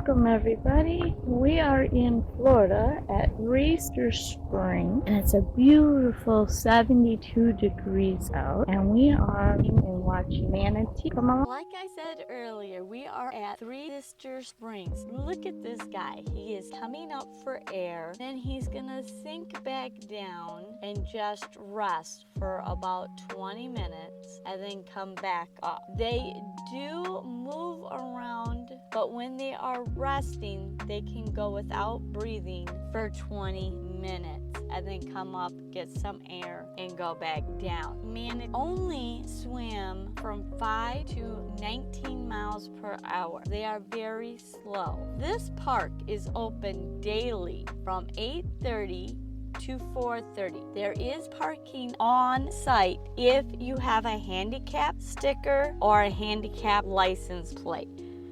Welcome everybody. We are in Florida at Easter Spring and it's a beautiful 72 degrees out and we are watching manatee. Come on. Like I said earlier, we are at Three Sister Springs. Look at this guy. He is coming up for air, then he's gonna sink back down and just rest for about 20 minutes and then come back up. They do move around, but when they are resting, they can go without breathing for 20 minutes and then come up, get some air, and go back down. Manatees only swim from 5 to 19 miles per hour. They are very slow. This park is open daily from 8:30 to 4:30. There is parking on site if you have a handicap sticker or a handicap license plate.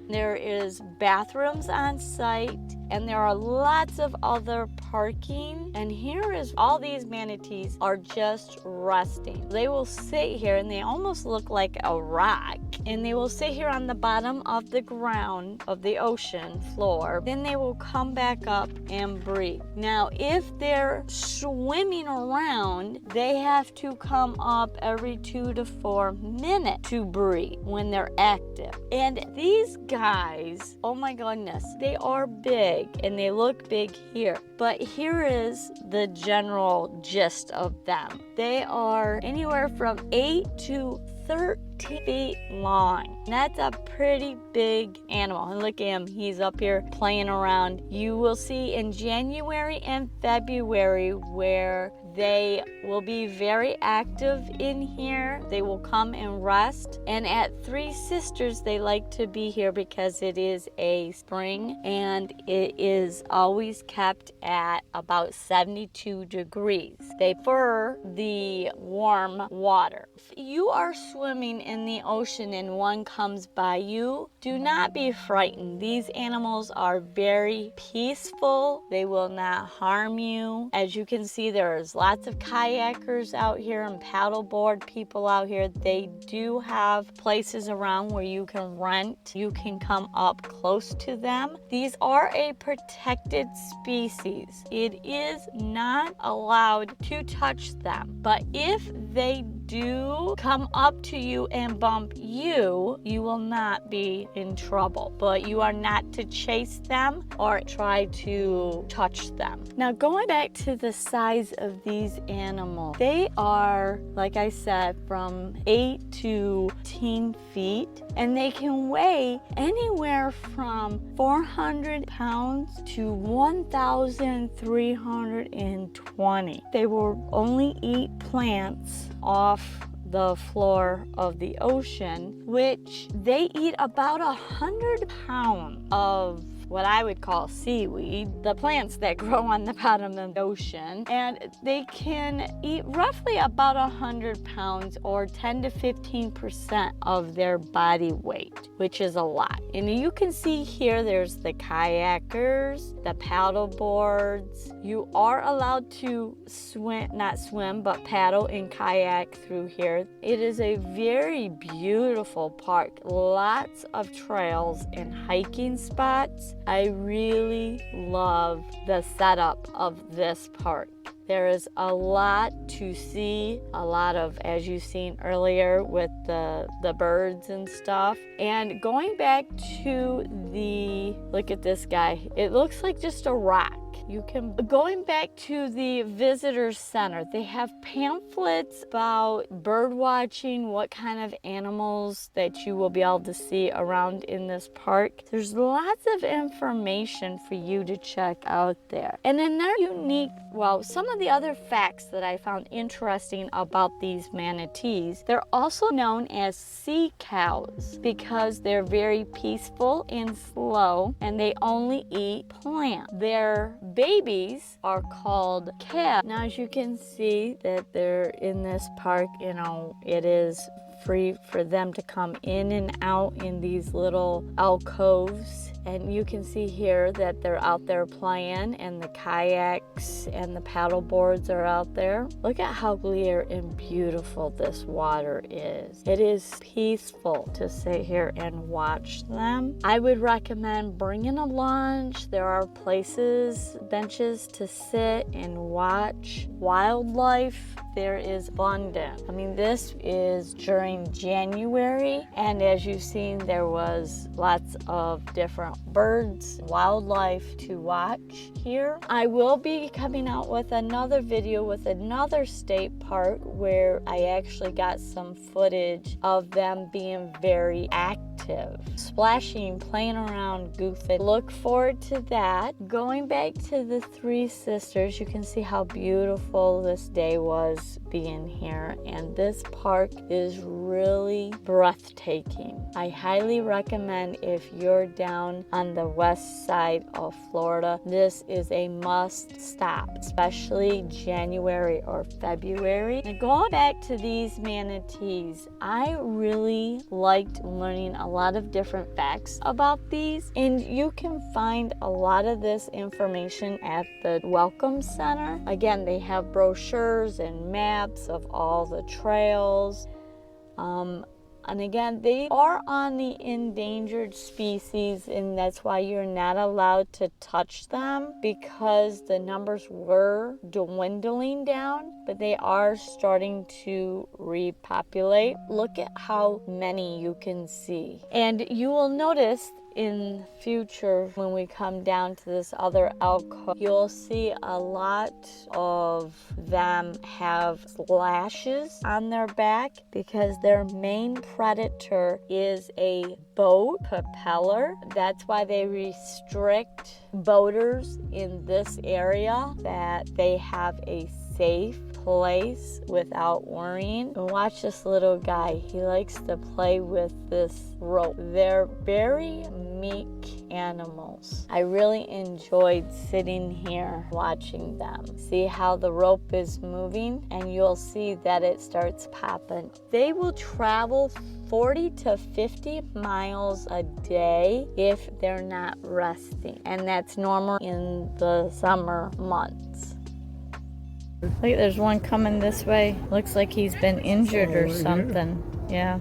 There is bathrooms on site and there are lots of other parking. And here is all these manatees are just resting. They will sit here and they almost look like a rock. And they will sit here on the bottom of the ground of the ocean floor. Then they will come back up and breathe. Now, if they're swimming around, they have to come up every 2 to 4 minutes to breathe when they're active. And these guys, oh my goodness, they are big and they look big here. But here is the general gist of them. They are anywhere from 8 to 13 feet long. That's a pretty big animal. And look at him, he's up here playing around. You will see in January and February where they will be very active in here. They will come and rest. And at Three Sisters, they like to be here because it is a spring and it is always kept at about 72 degrees. They prefer the warm water. If you are swimming in the ocean and one comes by you, do not be frightened. These animals are very peaceful. They will not harm you. As you can see, there's lots of kayakers out here and paddleboard people out here. They do have places around where you can rent. You can come up close to them. These are a protected species. It is not allowed to touch them. But if they do come up to you and bump you, you will not be in trouble. But you are not to chase them or try to touch them. Now, going back to the size of these animals, they are, like I said, from 8 to 10 feet, and they can weigh anywhere from 400 pounds to 1,320. They will only eat plants off the floor of the ocean, which they eat about 100 pounds of what I would call seaweed, the plants that grow on the bottom of the ocean, and they can eat roughly about 100 pounds or 10 to 15% of their body weight, which is a lot. And you can see here there's the kayakers, the paddle boards. You are allowed to not swim, but paddle and kayak through here. It is a very beautiful park. Lots of trails and hiking spots. I really love the setup of this park. There is a lot to see, a lot of, as you've seen earlier, with the birds and stuff. And going back to look at this guy. It looks like just a rock. Going back to the visitor center, they have pamphlets about bird watching, what kind of animals that you will be able to see around in this park. There's lots of information for you to check out there. And then they're unique, some of the other facts that I found interesting about these manatees, they're also known as sea cows because they're very peaceful and slow and they only eat plants. Their babies are called calves. Now, as you can see that they're in this park, it is free for them to come in and out in these little alcoves. And you can see here that they're out there playing, and the kayaks and the paddleboards are out there. Look at how clear and beautiful this water is. It is peaceful to sit here and watch them. I would recommend bringing a lunch. There are places, benches to sit and watch wildlife. There is abundant. I mean, this is during January, and as you've seen, there was lots of different birds, wildlife to watch here. I will be coming out with another video with another state park where I actually got some footage of them being very active, splashing, playing around, goofing. Look forward to that. Going back to the Three Sisters, you can see how beautiful this day was being here, and this park is really breathtaking. I highly recommend if you're down on the west side of Florida, this is a must stop, especially January or February. Now, going back to these manatees, I really liked learning a lot of different facts about these, and you can find a lot of this information at the Welcome Center. Again, they have brochures and maps of all the trails. And again, they are on the endangered species, and that's why you're not allowed to touch them, because the numbers were dwindling down, but they are starting to repopulate. Look at how many you can see. And you will notice in future, when we come down to this other alcove, you'll see a lot of them have slashes on their back because their main predator is a boat propeller. That's why they restrict boaters in this area, that they have a safe place without worrying. And watch this little guy. He likes to play with this rope. They're very meek animals. I really enjoyed sitting here watching them. See how the rope is moving, and you'll see that it starts popping. They will travel 40 to 50 miles a day if they're not resting, and that's normal in the summer months. Look, there's one coming this way. Looks like he's been injured or something. Yeah.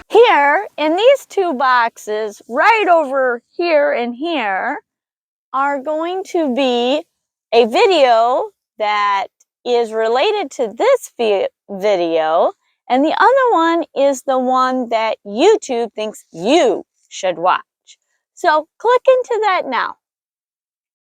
Here, in these two boxes, right over here and here, are going to be a video that is related to this video, and the other one is the one that YouTube thinks you should watch. So click into that now.